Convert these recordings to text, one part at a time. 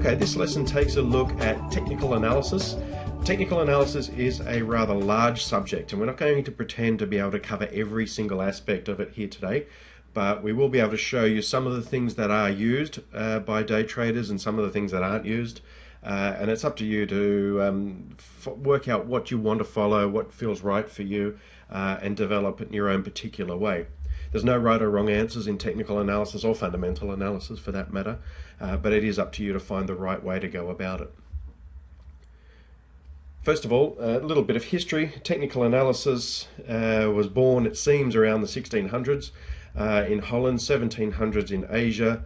Okay, this lesson takes a look at technical analysis. Technical analysis is a rather large subject, and we're not going to pretend to be able to cover every single aspect of it here today, but we will be able to show you some of the things that are used by day traders and some of the things that aren't used. And it's up to you to work out what you want to follow, what feels right for you, and develop it in your own particular way. There's no right or wrong answers in technical analysis or fundamental analysis for that matter, but it is up to you to find the right way to go about it. First of all, a little bit of history. Technical analysis was born, it seems, around the 1600s in Holland, 1700s in Asia.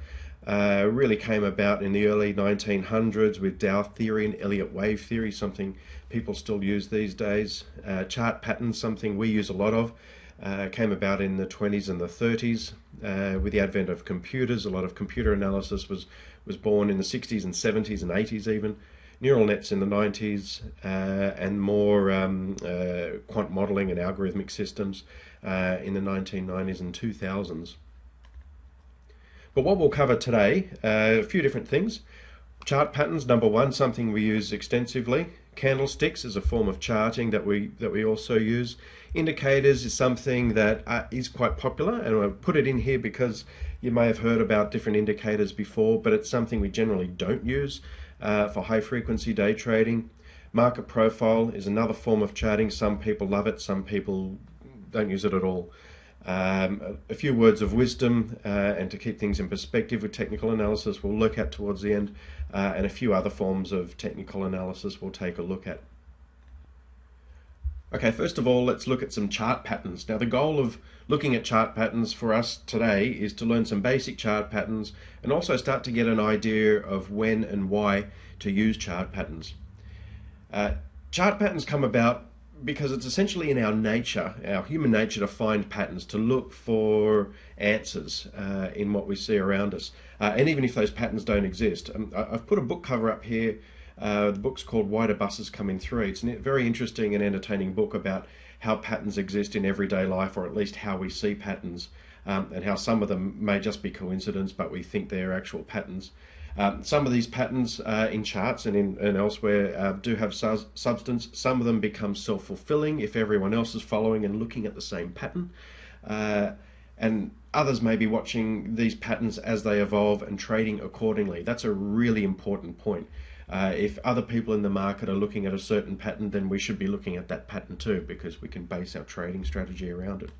Really came about in the early 1900s with Dow theory and Elliott wave theory, something people still use these days. Chart patterns, something we use a lot of, came about in the 20s and the 30s with the advent of computers. A lot of computer analysis was born in the 60s and 70s and 80s even. Neural nets in the 90s and more quant modeling and algorithmic systems in the 1990s and 2000s. But what we'll cover today, a few different things. Chart patterns, number one, something we use extensively. Candlesticks is a form of charting that we also use. Indicators is something that is quite popular, and I'll put it in here because you may have heard about different indicators before, but it's something we generally don't use for high frequency day trading. Market profile is another form of charting. Some people love it, some people don't use it at all. A few words of wisdom and to keep things in perspective with technical analysis we'll look at towards the end, and a few other forms of technical analysis we'll take a look at. Okay, first of all, let's look at some chart patterns. Now, the goal of looking at chart patterns for us today is to learn some basic chart patterns and also start to get an idea of when and why to use chart patterns. Chart patterns come about because it's essentially in our nature, our human nature, to find patterns, to look for answers in what we see around us. And even if those patterns don't exist. I've put a book cover up here. The book's called Why Do Buses Come in Threes? It's a very interesting and entertaining book about how patterns exist in everyday life, or at least how we see patterns, and how some of them may just be coincidence, but we think they're actual patterns. Some of these patterns in charts and elsewhere do have substance. Some of them become self-fulfilling if everyone else is following and looking at the same pattern. And others may be watching these patterns as they evolve and trading accordingly. That's a really important point. If other people in the market are looking at a certain pattern, then we should be looking at that pattern too, because we can base our trading strategy around it.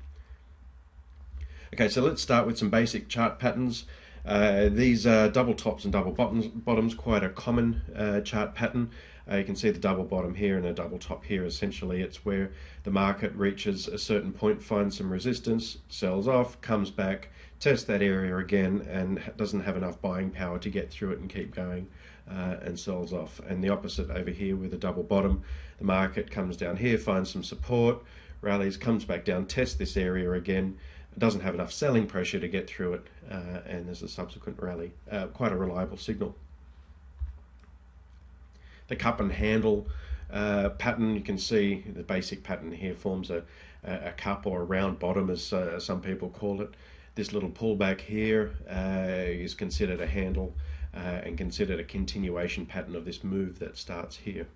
Okay, so let's start with some basic chart patterns. These are double tops and double bottoms, quite a common chart pattern. You can see the double bottom here and a double top here. Essentially, it's where the market reaches a certain point, finds some resistance, sells off, comes back, tests that area again, and doesn't have enough buying power to get through it and keep going, and sells off. And the opposite over here with a double bottom, the market comes down here, finds some support, rallies, comes back down, tests this area again, doesn't have enough selling pressure to get through it, and there's a subsequent rally. Quite a reliable signal. The cup and handle pattern, you can see the basic pattern here forms a cup or a round bottom, as some people call it. This little pullback here is considered a handle and considered a continuation pattern of this move that starts here.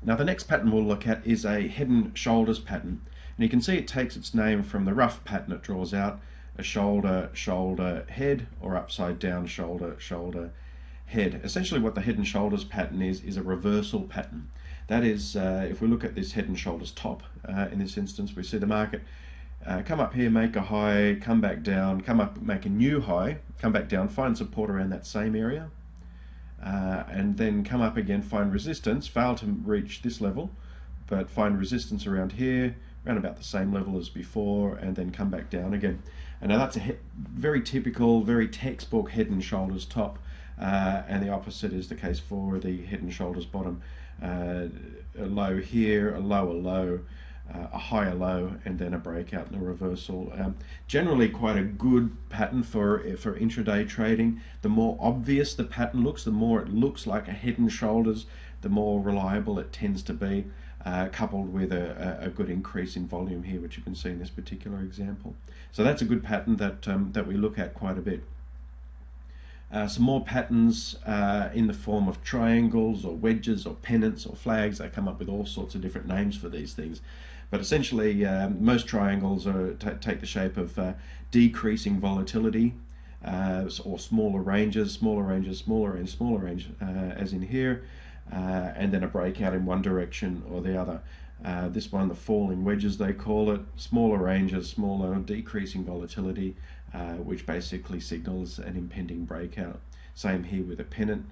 Now, the next pattern we'll look at is a head and shoulders pattern. And you can see it takes its name from the rough pattern it draws out: a shoulder, shoulder, head, or upside down shoulder, shoulder, head. Essentially what the head and shoulders pattern is a reversal pattern. That is, if we look at this head and shoulders top, in this instance, we see the market come up here, make a high, come back down, come up, make a new high, come back down, find support around that same area, and then come up again, find resistance, fail to reach this level, but find resistance around here, around about the same level as before, and then come back down again. And now that's a very typical, very textbook head and shoulders top, and the opposite is the case for the head and shoulders bottom. A low here, a low, a higher low, and then a breakout and a reversal. Generally quite a good pattern for intraday trading. The more obvious the pattern looks, the more it looks like a head and shoulders, the more reliable it tends to be, coupled with a good increase in volume here, which you can see in this particular example. So that's a good pattern that we look at quite a bit. Some more patterns in the form of triangles or wedges or pennants or flags. They come up with all sorts of different names for these things. But essentially, most triangles take the shape of decreasing volatility, or smaller ranges, smaller ranges, smaller range, smaller range, as in here, and then a breakout in one direction or the other. This one, the falling wedges they call it, smaller ranges, smaller decreasing volatility, which basically signals an impending breakout. Same here with a pennant.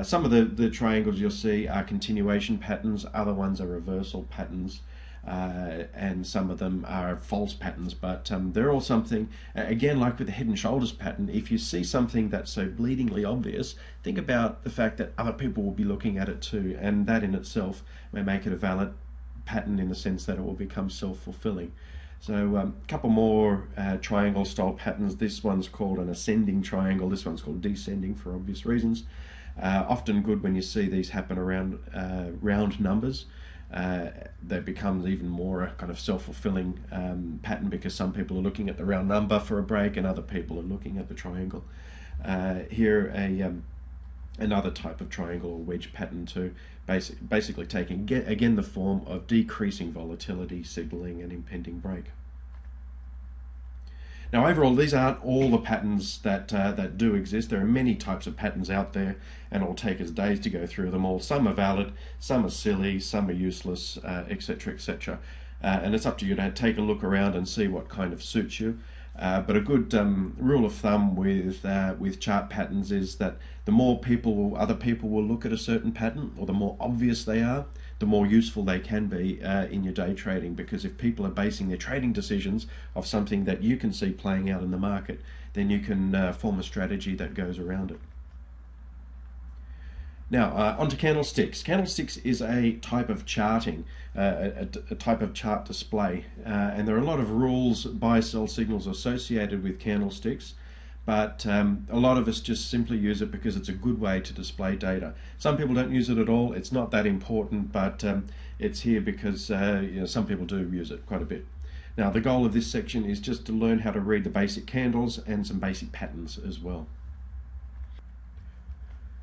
Some of the triangles you'll see are continuation patterns, other ones are reversal patterns, and some of them are false patterns, but they're all something, again, like with the head and shoulders pattern. If you see something that's so bleedingly obvious, think about the fact that other people will be looking at it too, and that in itself may make it a valid pattern in the sense that it will become self-fulfilling. So a couple more triangle style patterns. This one's called an ascending triangle, this one's called descending for obvious reasons. Often good when you see these happen around round numbers. That becomes even more a kind of self-fulfilling pattern, because some people are looking at the round number for a break and other people are looking at the triangle. Here another type of triangle or wedge pattern too, basically taking again the form of decreasing volatility, signaling an impending break. Now overall, these aren't all the patterns that do exist. There are many types of patterns out there, and it'll take us days to go through them all. Some are valid, some are silly, some are useless, etc, etc. And it's up to you to take a look around and see what kind of suits you. But a good rule of thumb with chart patterns is that the more other people will look at a certain pattern, or the more obvious they are, the more useful they can be in your day trading. Because if people are basing their trading decisions off something that you can see playing out in the market, then you can form a strategy that goes around it. Now, onto candlesticks. Candlesticks is a type of charting, a type of chart display, and there are a lot of rules, buy-sell signals associated with candlesticks, but a lot of us just simply use it because it's a good way to display data. Some people don't use it at all. It's not that important, but it's here because some people do use it quite a bit. Now, the goal of this section is just to learn how to read the basic candles and some basic patterns as well.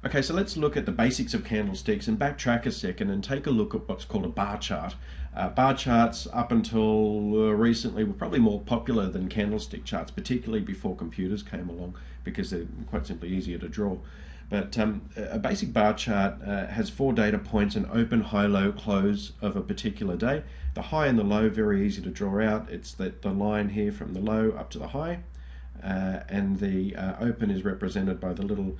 Okay, so let's look at the basics of candlesticks and backtrack a second and take a look at what's called a bar chart. Bar charts up until recently were probably more popular than candlestick charts, particularly before computers came along, because they're quite simply easier to draw. But a basic bar chart has 4 data points: an open, high, low, close of a particular day. The high and the low, very easy to draw out. It's the line here from the low up to the high, and the open is represented by the little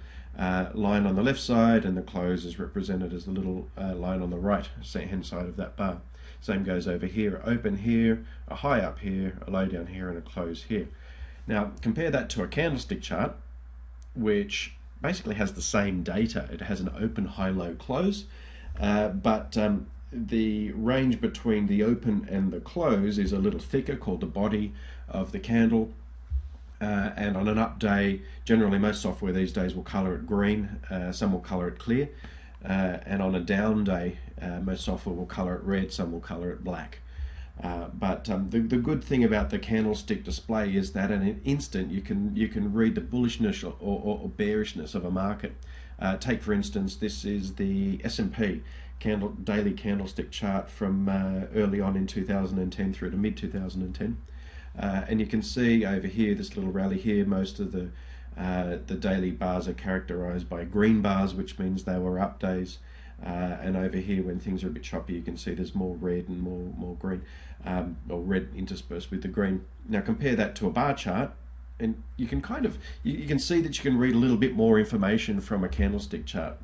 line on the left side, and the close is represented as the little line on the right hand side of that bar. Same goes over here: open here, a high up here, a low down here, and a close here. Now compare that to a candlestick chart, which basically has the same data. It has an open, high, low, close, but the range between the open and the close is a little thicker, called the body of the candle. And on an up day, generally most software these days will color it green, some will color it clear, and on a down day most software will color it red, some will color it black. But the good thing about the candlestick display is that in an instant you can read the bullishness or bearishness of a market. Take for instance, this is the S&P daily candlestick chart from early on in 2010 through to mid 2010. And you can see over here, this little rally here, most of the daily bars are characterized by green bars, which means they were up days. And over here, when things are a bit choppy, you can see there's more red and more green, or red interspersed with the green. Now compare that to a bar chart, and you can you can see that you can read a little bit more information from a candlestick chart.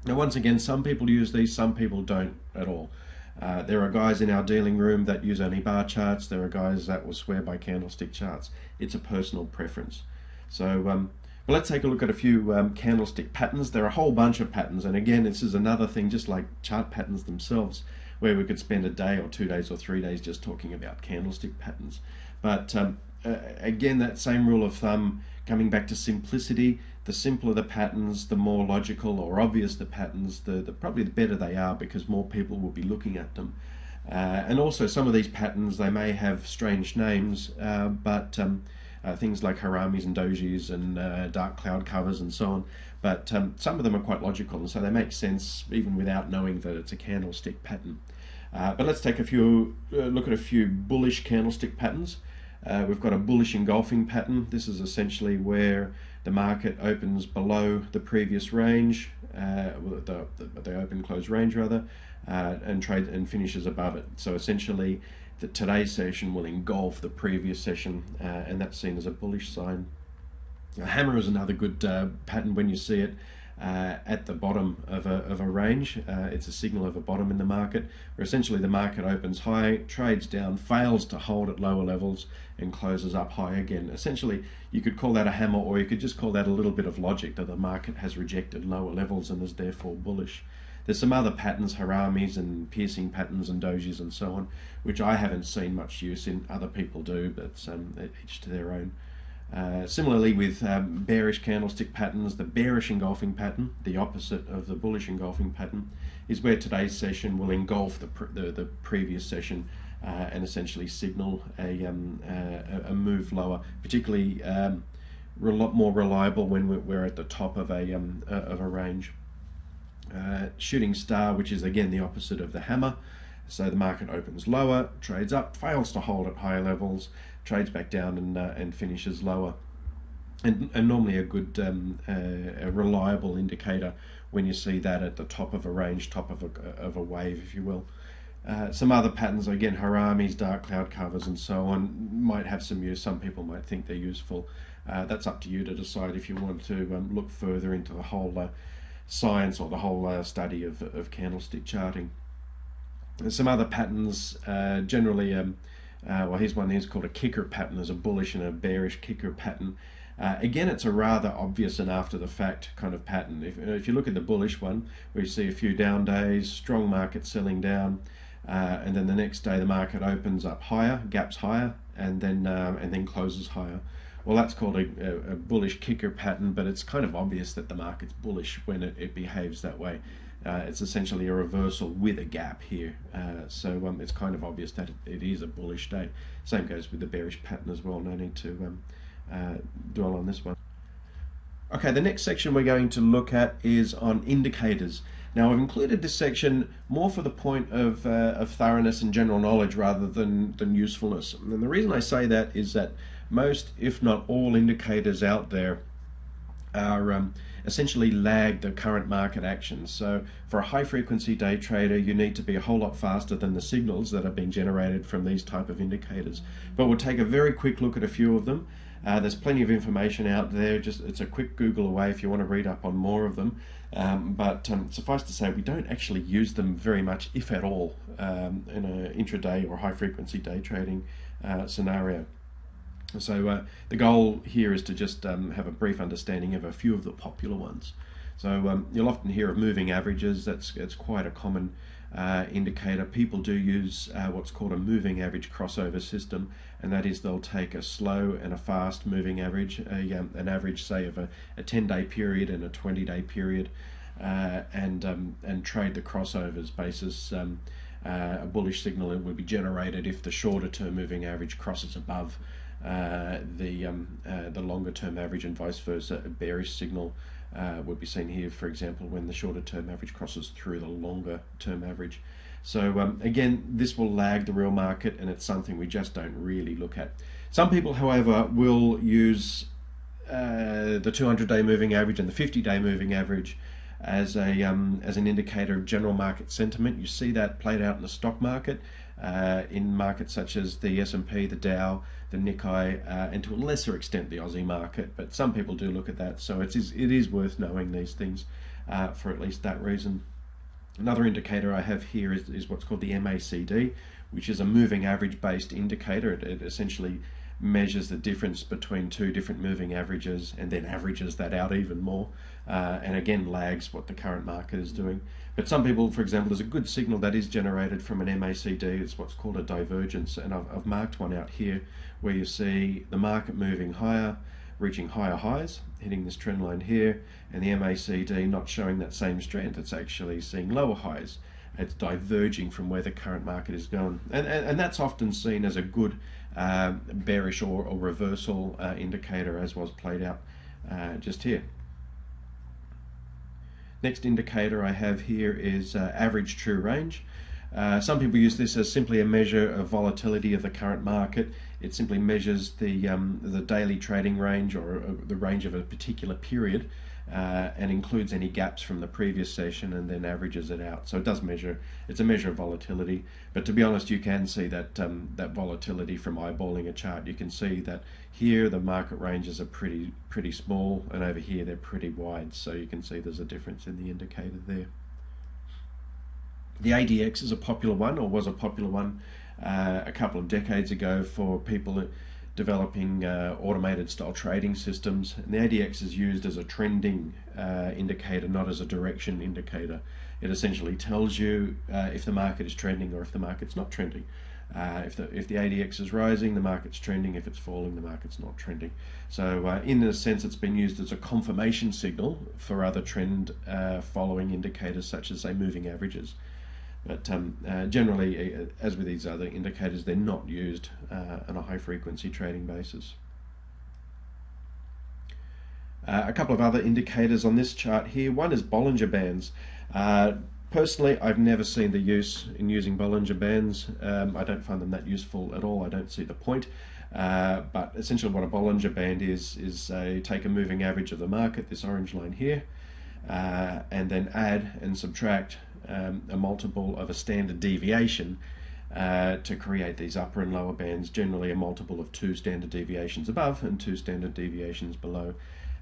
Now once again, some people use these, some people don't at all. There are guys in our dealing room that use only bar charts. There are guys that will swear by candlestick charts. It's a personal preference. So well, let's take a look at a few candlestick patterns. There are a whole bunch of patterns, and again, this is another thing, just like chart patterns themselves, where we could spend a day or 2 days or 3 days just talking about candlestick patterns. But again, that same rule of thumb, coming back to simplicity: the simpler the patterns, the more logical or obvious the patterns, probably the better they are, because more people will be looking at them. And also, some of these patterns, they may have strange names, but things like haramis and dojis and dark cloud covers and so on. But some of them are quite logical, and so they make sense even without knowing that it's a candlestick pattern. But let's take look at a few bullish candlestick patterns. We've got a bullish engulfing pattern. This is essentially where the market opens below the previous range, the open close range rather, and trade and finishes above it. So essentially, today's session will engulf the previous session, and that's seen as a bullish sign. A hammer is another good pattern when you see it at the bottom of a range. It's a signal of a bottom in the market, where essentially the market opens high, trades down, fails to hold at lower levels, and closes up high again. Essentially, you could call that a hammer, or you could just call that a little bit of logic that the market has rejected lower levels and is therefore bullish. There's some other patterns, haramis and piercing patterns and dojis and so on, which I haven't seen much use in. Other people do, but each to their own. Similarly with bearish candlestick patterns, the bearish engulfing pattern, the opposite of the bullish engulfing pattern, is where today's session will engulf the previous session and essentially signal a move lower, particularly a lot more reliable when we're at the top of a range. Shooting star, which is again the opposite of the hammer. So the market opens lower, trades up, fails to hold at higher levels, trades back down and finishes lower. And normally a good, a reliable indicator when you see that at the top of a range, top of a wave, if you will. Some other patterns, again, haramis, dark cloud covers and so on, might have some use. Some people might think they're useful. That's up to you to decide if you want to look further into the whole science or the whole study of candlestick charting. There's some other patterns, generally, well, here's one here's called a kicker pattern. There's a bullish and a bearish kicker pattern. Again, it's a rather obvious and after the fact kind of pattern. If you look at the bullish one, we see a few down days, strong market selling down, and then the next day the market opens up higher, gaps higher, and then closes higher. Well, that's called a bullish kicker pattern, but it's kind of obvious that the market's bullish when it behaves that way. It's essentially a reversal with a gap here, so it's kind of obvious that it is a bullish day. Same goes with the bearish pattern as well. No need to dwell on this one. Okay, the next section we're going to look at is on indicators. Now, I've included this section more for the point of thoroughness and general knowledge rather than usefulness. And the reason I say that is that most, if not all, indicators out there are essentially lag the current market actions. So for a high frequency day trader, you need to be a whole lot faster than the signals that are being generated from these type of indicators. But we'll take a very quick look at a few of them. There's plenty of information out there. It's a quick Google away if you want to read up on more of them. But suffice to say, we don't actually use them very much, if at all, in an intraday or high frequency day trading scenario. So the goal here is to just have a brief understanding of a few of the popular ones. So you'll often hear of moving averages. It's quite a common indicator. People do use what's called a moving average crossover system, and that is they'll take a slow and a fast moving average, an average say of a 10-day period and a 20-day period, and trade the crossovers basis. A bullish signal would be generated if the shorter term moving average crosses above the longer term average, and vice versa. A bearish signal would be seen here, for example, when the shorter term average crosses through the longer term average. So again, this will lag the real market, and it's something we just don't really look at. Some people, however, will use the 200-day moving average and the 50-day moving average as an indicator of general market sentiment. You see that played out in the stock market, in markets such as the S&P, the Dow, the Nikkei, and to a lesser extent the Aussie market. But some people do look at that, so it is worth knowing these things for at least that reason. Another indicator I have here is what's called the MACD, which is a moving average based indicator. It essentially measures the difference between two different moving averages and then averages that out even more, and again lags what the current market is doing. But some people, for example, there's a good signal that is generated from an MACD. It's what's called a divergence, and I've marked one out here where you see the market moving higher, reaching higher highs, hitting this trend line here, and the MACD not showing that same strength. It's actually seeing lower highs. it's diverging from where the current market is going, and that's often seen as a good bearish or reversal indicator, as was played out just here. Next indicator I have here is average true range. Some people use this as simply a measure of volatility of the current market. It simply measures the daily trading range, or the range of a particular period, and includes any gaps from the previous session, and then averages it out. So it does measure, it's a measure of volatility, but to be honest, you can see that that volatility from eyeballing a chart. You can see that here the market ranges are pretty small, and over here they're pretty wide, so you can see there's a difference in the indicator there. The ADX is a popular one, or was a popular one a couple of decades ago for people developing automated style trading systems. And the ADX is used as a trending indicator, not as a direction indicator. It essentially tells you if the market is trending or if the market's not trending. If the ADX is rising, the market's trending. If it's falling, the market's not trending. So in a sense, it's been used as a confirmation signal for other trend following indicators, such as, say, moving averages. But generally, as with these other indicators, they're not used on a high frequency trading basis. A couple of other indicators on this chart here. One is Bollinger Bands. Personally, I've never seen the use in using Bollinger Bands. I don't find them that useful at all. I don't see the point. But essentially what a Bollinger Band is take a moving average of the market, this orange line here, and then add and subtract a multiple of a standard deviation to create these upper and lower bands, generally a multiple of 2 standard deviations above and 2 standard deviations below.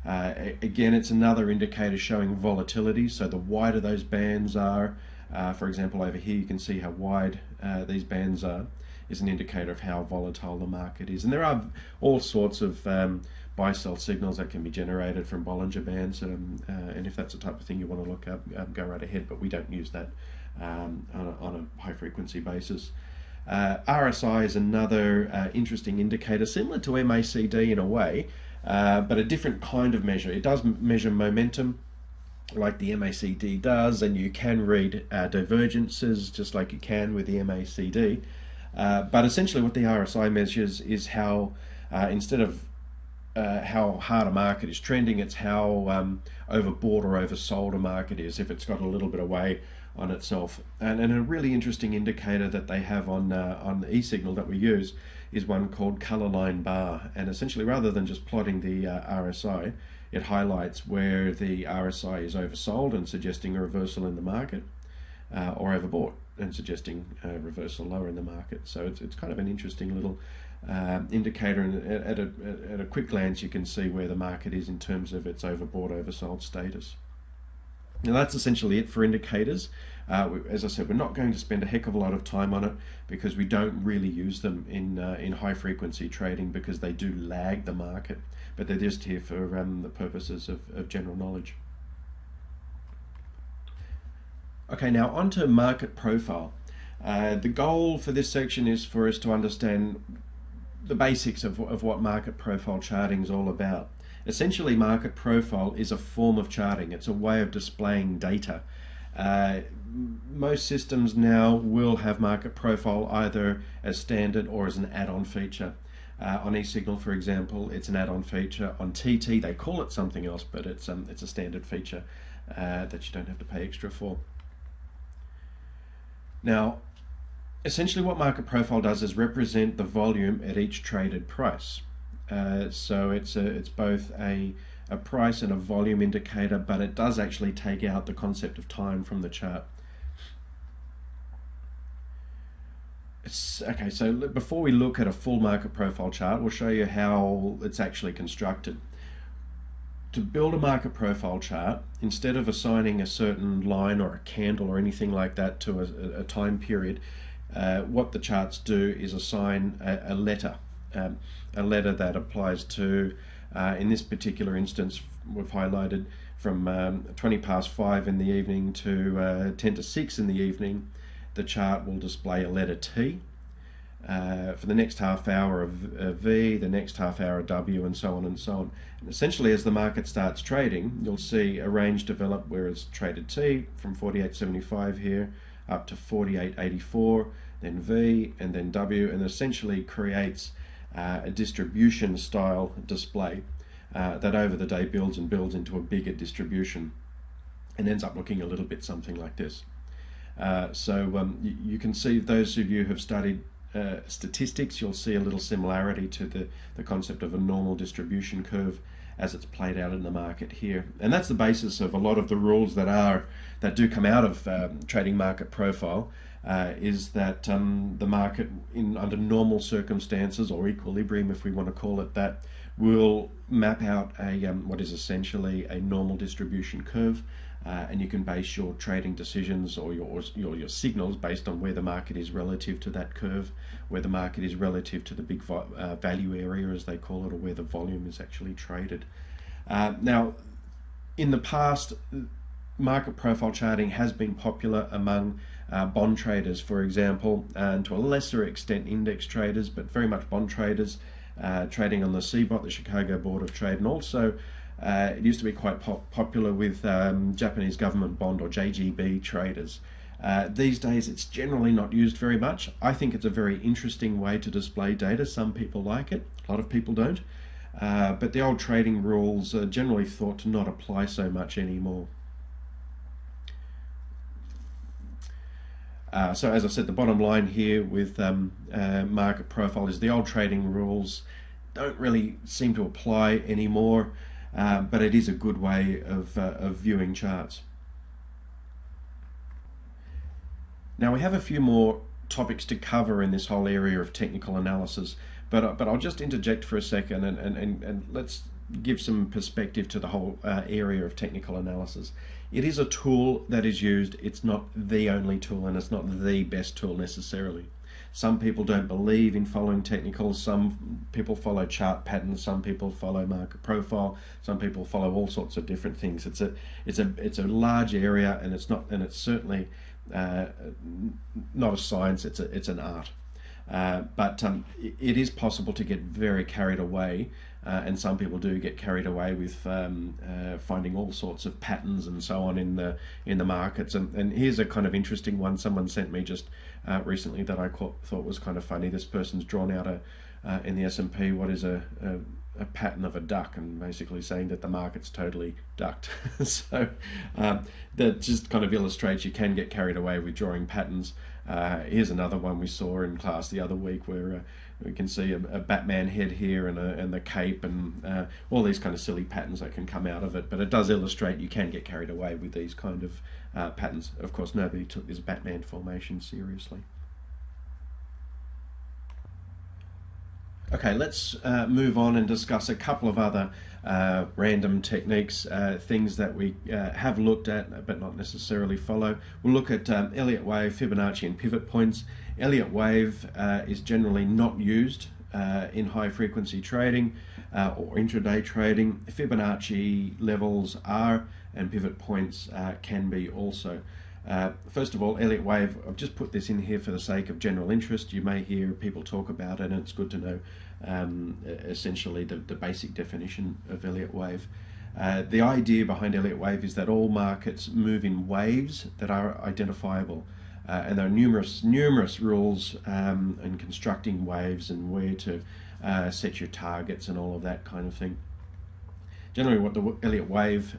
Again, it's another indicator showing volatility, so the wider those bands are, for example over here you can see how wide these bands are, is an indicator of how volatile the market is. And there are all sorts of buy-sell signals that can be generated from Bollinger Bands, and if that's the type of thing you want to look up, go right ahead, but we don't use that on a high-frequency basis. RSI is another interesting indicator, similar to MACD in a way, but a different kind of measure. It does measure momentum like the MACD does, and you can read divergences just like you can with the MACD. But essentially what the RSI measures is how, instead of how hard a market is trending, it's how overbought or oversold a market is, if it's got a little bit of weight on itself. And a really interesting indicator that they have on the eSignal that we use is one called color line bar. And essentially, rather than just plotting the RSI, it highlights where the RSI is oversold and suggesting a reversal in the market, or overbought and suggesting a reversal lower in the market. So it's kind of an interesting little indicator, and at a quick glance you can see where the market is in terms of its overbought, oversold status. Now that's essentially it for indicators. As I said, we're not going to spend a heck of a lot of time on it because we don't really use them in high frequency trading, because they do lag the market, but they're just here for the purposes of general knowledge. Okay, now on to market profile. The goal for this section is for us to understand the basics of what market profile charting is all about. Essentially, market profile is a form of charting. It's a way of displaying data. Most systems now will have market profile either as standard or as an add-on feature. On eSignal, for example, it's an add-on feature. On TT, they call it something else, but it's a standard feature that you don't have to pay extra for. Now, essentially what market profile does is represent the volume at each traded price. So it's both a price and a volume indicator, but it does actually take out the concept of time from the chart. Okay, so before we look at a full market profile chart, we'll show you how it's actually constructed. To build a market profile chart, instead of assigning a certain line or a candle or anything like that to a time period, what the charts do is assign a letter that applies to, in this particular instance, we've highlighted from 20 past 5 in the evening to 10 to 6 in the evening. The chart will display a letter T. For the next half hour of V, the next half hour of W, and so on and so on. And essentially, as the market starts trading, you'll see a range develop where it's traded T from 48.75 here up to 48.84, then V, and then W, and essentially creates a distribution style display that over the day builds and builds into a bigger distribution and ends up looking a little bit something like this. You can see, those of you who have studied statistics, you'll see a little similarity to the concept of a normal distribution curve as it's played out in the market here. And that's the basis of a lot of the rules that do come out of trading market profile, is that the market under normal circumstances, or equilibrium if we want to call it that, will map out what is essentially a normal distribution curve. And you can base your trading decisions or your signals based on where the market is relative to that curve, where the market is relative to the big value area, as they call it, or where the volume is actually traded. Now, in the past, market profile charting has been popular among bond traders, for example, and to a lesser extent index traders, but very much bond traders trading on the CBOT, the Chicago Board of Trade, and also it used to be quite popular with Japanese government bond, or JGB, traders. These days it's generally not used very much. I think it's a very interesting way to display data. Some people like it, a lot of people don't. But the old trading rules are generally thought to not apply so much anymore. So as I said, the bottom line here with market profile is the old trading rules don't really seem to apply anymore. But it is a good way of viewing charts. Now we have a few more topics to cover in this whole area of technical analysis, but I'll just interject for a second and let's give some perspective to the whole area of technical analysis. It is a tool that is used. It's not the only tool, and it's not the best tool necessarily. Some people don't believe in following technicals. Some people follow chart patterns. Some people follow market profile. Some people follow all sorts of different things. It's a large area, and it's certainly not a science. It's an art. But it is possible to get very carried away, and some people do get carried away with finding all sorts of patterns and so on in the markets. And here's a kind of interesting one someone sent me just recently that I thought was kind of funny. This person's drawn out in the S&P what is a pattern of a duck, and basically saying that the market's totally ducked. So that just kind of illustrates you can get carried away with drawing patterns. Here's another one we saw in class the other week, where we can see a Batman head here and the cape, and all these kind of silly patterns that can come out of it. But it does illustrate you can get carried away with these kind of patterns. Of course, nobody took this Batman formation seriously. Okay, let's move on and discuss a couple of other random techniques, things that we have looked at but not necessarily follow. We'll look at Elliott wave, Fibonacci, and pivot points. Elliott wave is generally not used in high frequency trading or intraday trading. Fibonacci levels are, and pivot points can be also. First of all, Elliott wave, I've just put this in here for the sake of general interest. You may hear people talk about it, and it's good to know essentially the basic definition of Elliott wave. The idea behind Elliott wave is that all markets move in waves that are identifiable, and there are numerous rules in constructing waves and where to set your targets and all of that kind of thing. Generally, what the Elliott wave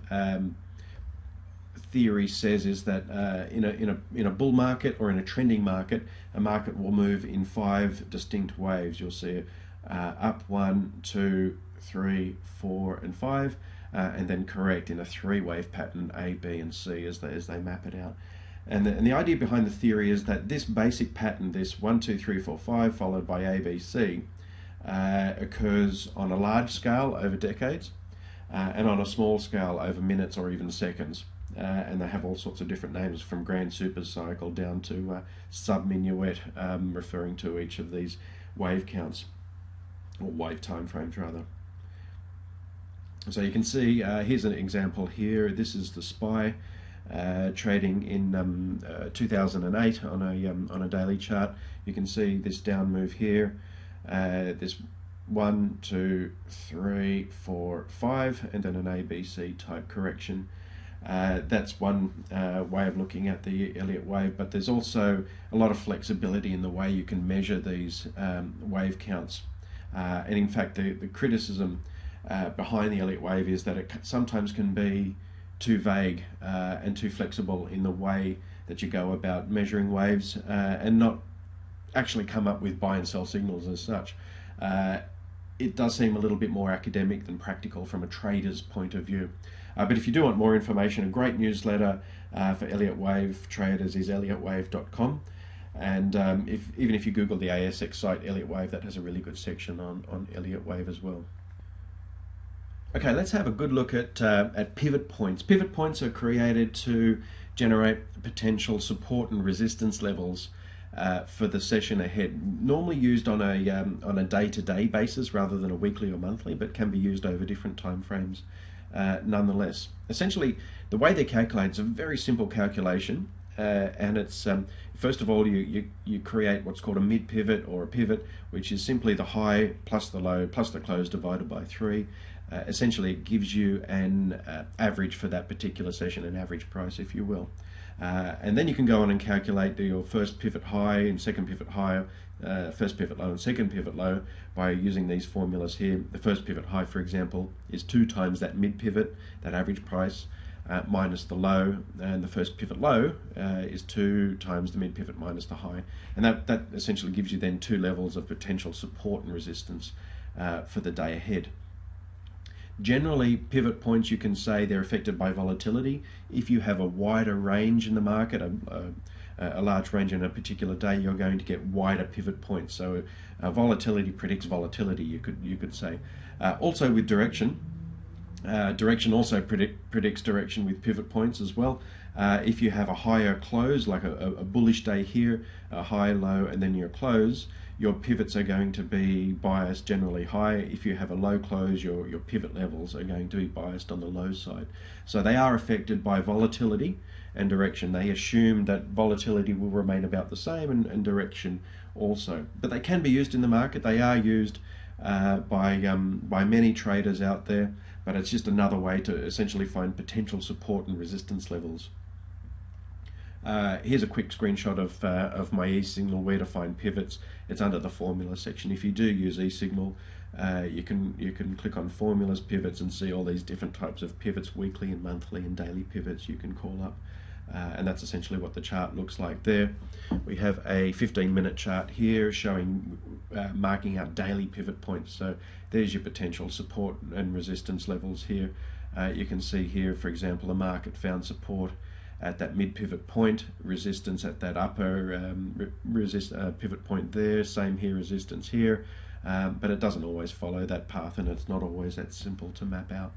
theory says is that in a bull market or in a trending market, a market will move in 5 distinct waves. You'll see up 1, 2, 3, 4, and 5, and then correct in a 3-wave pattern, A, B, and C, as they map it out. And the idea behind the theory is that this basic pattern, this 1, 2, 3, 4, 5, followed by A, B, C, occurs on a large scale over decades, and on a small scale over minutes or even seconds. And they have all sorts of different names, from grand supercycle down to sub-minuet, referring to each of these wave counts, or wave time frames rather. So you can see, here's an example here. This is the SPY trading in 2008 on a daily chart. You can see this down move here, this 1, 2, 3, 4, 5, and then an ABC type correction. That's one way of looking at the Elliott wave, but there's also a lot of flexibility in the way you can measure these wave counts. And in fact, the criticism behind the Elliott wave is that it sometimes can be too vague and too flexible in the way that you go about measuring waves and not actually come up with buy and sell signals as such. It does seem a little bit more academic than practical from a trader's point of view. But if you do want more information, a great newsletter for Elliott Wave traders is elliottwave.com. And even if you Google the ASX site Elliott Wave, that has a really good section on Elliott Wave as well. Okay, let's have a good look at pivot points. Pivot points are created to generate potential support and resistance levels for the session ahead. Normally used on a day-to-day basis rather than a weekly or monthly, but can be used over different time frames nonetheless. Essentially, the way they're calculated is a very simple calculation, and it's first of all you create what's called a mid pivot or a pivot, which is simply the high plus the low plus the close divided by 3. Essentially, it gives you an average for that particular session, an average price, if you will. And then you can go on and calculate your first pivot high and second pivot high, first pivot low and second pivot low by using these formulas here. The first pivot high, for example, is 2 times that mid pivot, that average price, minus the low, and the first pivot low is 2 times the mid pivot minus the high. And that essentially gives you then 2 levels of potential support and resistance for the day ahead. Generally, pivot points, you can say they're affected by volatility. If you have a wider range in the market, a large range in a particular day, you're going to get wider pivot points. So volatility predicts volatility, you could say. Also with direction, direction also predicts direction with pivot points as well. If you have a higher close, like a bullish day here, a high, low, and then your close, your pivots are going to be biased generally high. If you have a low close, your pivot levels are going to be biased on the low side. So they are affected by volatility and direction. They assume that volatility will remain about the same and direction also. But they can be used in the market. They are used by many traders out there, but it's just another way to essentially find potential support and resistance levels. Here's a quick screenshot of my eSignal, where to find pivots. It's under the formula section. If you do use eSignal, you can click on formulas, pivots, and see all these different types of pivots, weekly and monthly and daily pivots you can call up. And that's essentially what the chart looks like there. We have a 15-minute chart here showing marking out daily pivot points. So there's your potential support and resistance levels here. You can see here, for example, the market found support at that mid pivot point, resistance at that upper pivot point there, same here, resistance here, but it doesn't always follow that path, and it's not always that simple to map out.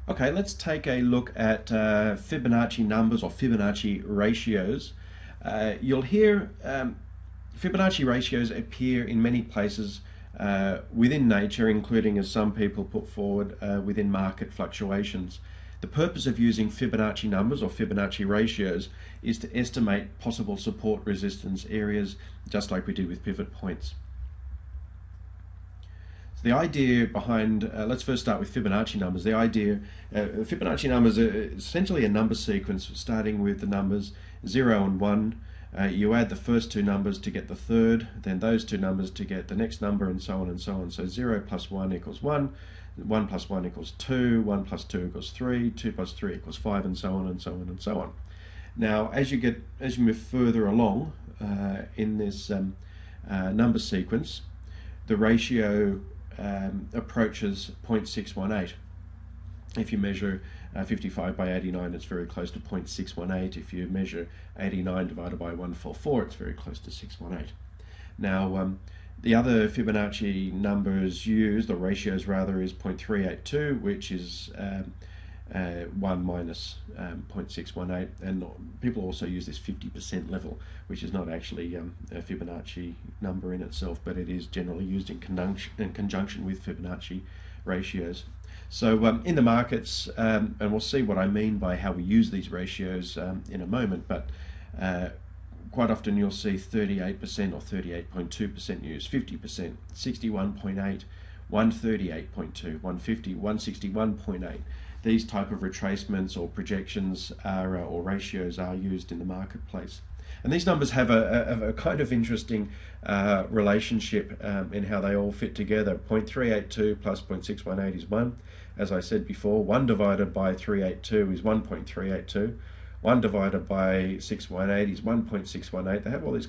Okay, let's take a look at Fibonacci numbers or Fibonacci ratios. You'll hear Fibonacci ratios appear in many places within nature, including, as some people put forward, within market fluctuations. The purpose of using Fibonacci numbers or Fibonacci ratios is to estimate possible support resistance areas, just like we did with pivot points. So the idea behind, let's first start with Fibonacci numbers. The idea, Fibonacci numbers are essentially a number sequence starting with the numbers 0 and 1. You add the first 2 numbers to get the third, then those 2 numbers to get the next number, and so on and so on. So 0 plus 1 equals 1, 1 plus 1 equals 2, 1 plus 2 equals 3, 2 plus 3 equals 5, and so on and so on and so on. Now, as you move further along in this number sequence, the ratio approaches 0.618. If you measure 55 by 89, it's very close to 0.618. If you measure 89 divided by 144, it's very close to 618. Now, the other Fibonacci numbers used, or ratios rather, is 0.382, which is 1 minus 0.618, and people also use this 50% level, which is not actually a Fibonacci number in itself, but it is generally used in conjunction with Fibonacci ratios. So in the markets, and we'll see what I mean by how we use these ratios in a moment, but quite often you'll see 38% or 38.2% used, 50%, 61.8, 138.2, 150, 161.8. These type of retracements or projections are, or ratios are used in the marketplace. And these numbers have a kind of interesting relationship in how they all fit together. 0.382 plus 0.618 is 1. As I said before, 1 divided by 382 is 1.382. 1 divided by 618 is 1.618. They have all these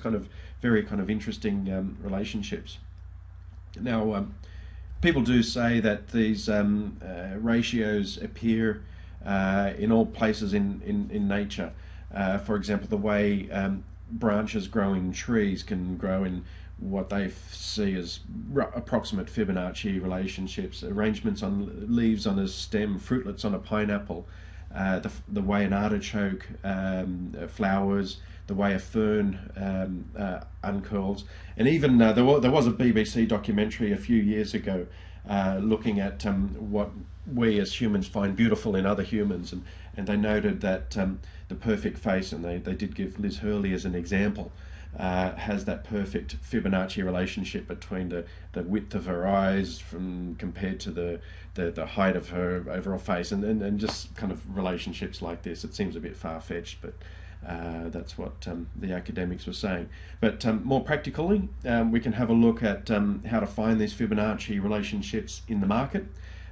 very interesting relationships. Now, people do say that these ratios appear in all places in nature. For example, the way branches grow in trees can grow in what they see as approximate Fibonacci relationships, arrangements on leaves on a stem, fruitlets on a pineapple, the way an artichoke flowers, the way a fern uncurls. And even there was a BBC documentary a few years ago looking at what we as humans find beautiful in other humans, and they noted that the perfect face, and they did give Liz Hurley as an example, has that perfect Fibonacci relationship between the width of her eyes compared to the height of her overall face, and just kind of relationships like this. It seems a bit far-fetched, but that's what the academics were saying. But more practically, we can have a look at how to find these Fibonacci relationships in the market.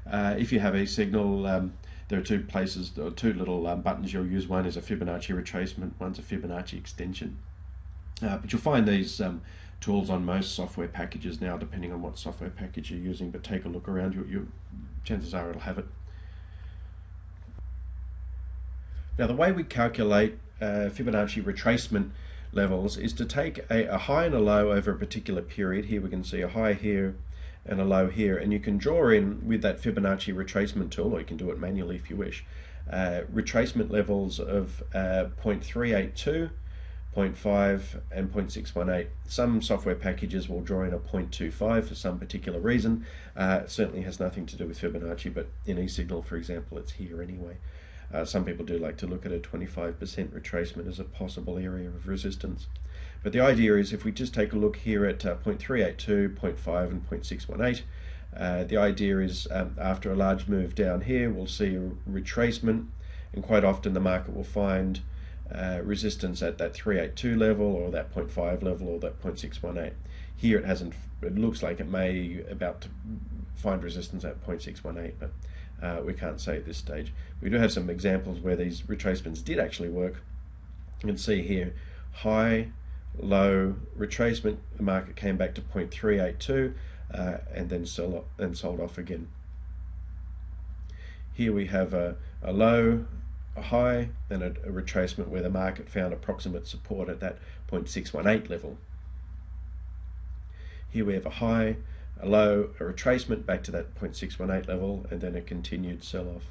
If you have eSignal, there are two places, or two little buttons you'll use. One is a Fibonacci retracement, one's a Fibonacci extension. But you'll find these tools on most software packages now, depending on what software package you're using. But take a look around, chances are it'll have it. Now, the way we calculate Fibonacci retracement levels is to take a high and a low over a particular period. Here we can see a high here and a low here, and you can draw in with that Fibonacci retracement tool, or you can do it manually if you wish, retracement levels of 0.382, 0.5 and 0.618. Some software packages will draw in a 0.25 for some particular reason. It certainly has nothing to do with Fibonacci, but in eSignal, for example, it's here anyway. Some people do like to look at a 25% retracement as a possible area of resistance. But the idea is, if we just take a look here at 0.382, 0.5 and 0.618, the idea is after a large move down here, we'll see a retracement, and quite often the market will find resistance at that 382 level, or that 0.5 level, or that 0.618. Here it hasn't. It looks like it may about to find resistance at 0.618, but we can't say at this stage. We do have some examples where these retracements did actually work. You can see here, high, low retracement. The market came back to 0.382 and then sold off again. Here we have a low, a high, and a retracement where the market found approximate support at that 0.618 level. Here we have a high, a low, a retracement back to that 0.618 level, and then a continued sell-off.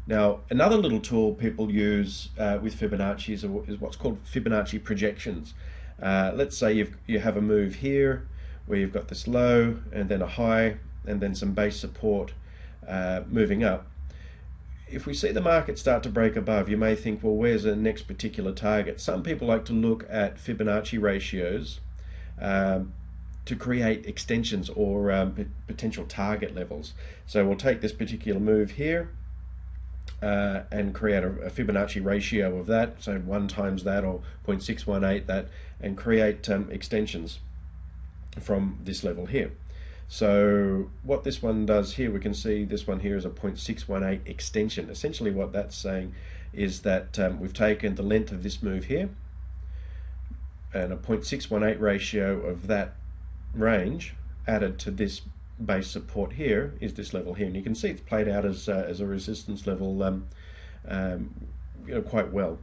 Now, another little tool people use with Fibonacci is what's called Fibonacci projections. Let's say you have a move here where you've got this low and then a high and then some base support moving up. If we see the market start to break above, you may think, well, where's the next particular target? Some people like to look at Fibonacci ratios to create extensions or potential target levels. So we'll take this particular move here and create a Fibonacci ratio of that, so 1 times that or 0.618 that, and create extensions from this level here. So what this one does here, we can see this one here is a 0.618 extension. Essentially what that's saying is that we've taken the length of this move here, and a 0.618 ratio of that range added to this base support here is this level here, and you can see it's played out as a resistance level quite well.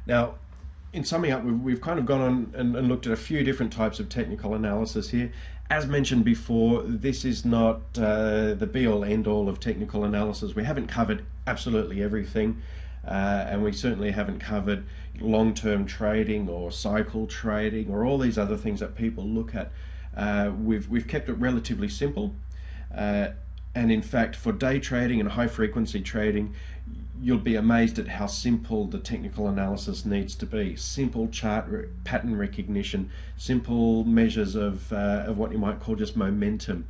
Now, in summing up, we've kind of gone on and looked at a few different types of technical analysis here. As mentioned before, this is not the be-all end-all of technical analysis. We haven't covered absolutely everything, and we certainly haven't covered long-term trading or cycle trading or all these other things that people look at. We've kept it relatively simple, and in fact, for day trading and high-frequency trading, you'll be amazed at how simple the technical analysis needs to be. Simple pattern recognition, simple measures of what you might call just momentum,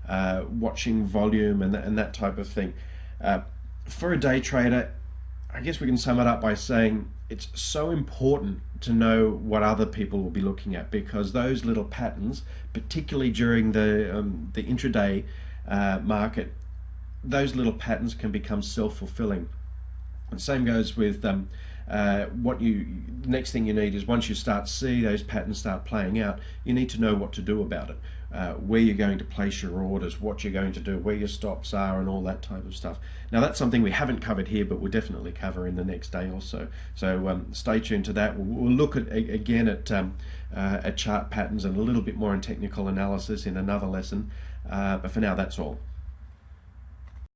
watching volume and that type of thing. For a day trader, I guess we can sum it up by saying it's so important to know what other people will be looking at, because those little patterns, particularly during the intraday market, those little patterns can become self-fulfilling. And same goes with next thing you need is, once you start to see those patterns start playing out, you need to know what to do about it, where you're going to place your orders, what you're going to do, where your stops are, and all that type of stuff. Now that's something we haven't covered here, but we'll definitely cover in the next day or so. So stay tuned to that. We'll look at again at chart patterns and a little bit more in technical analysis in another lesson. But for now, that's all.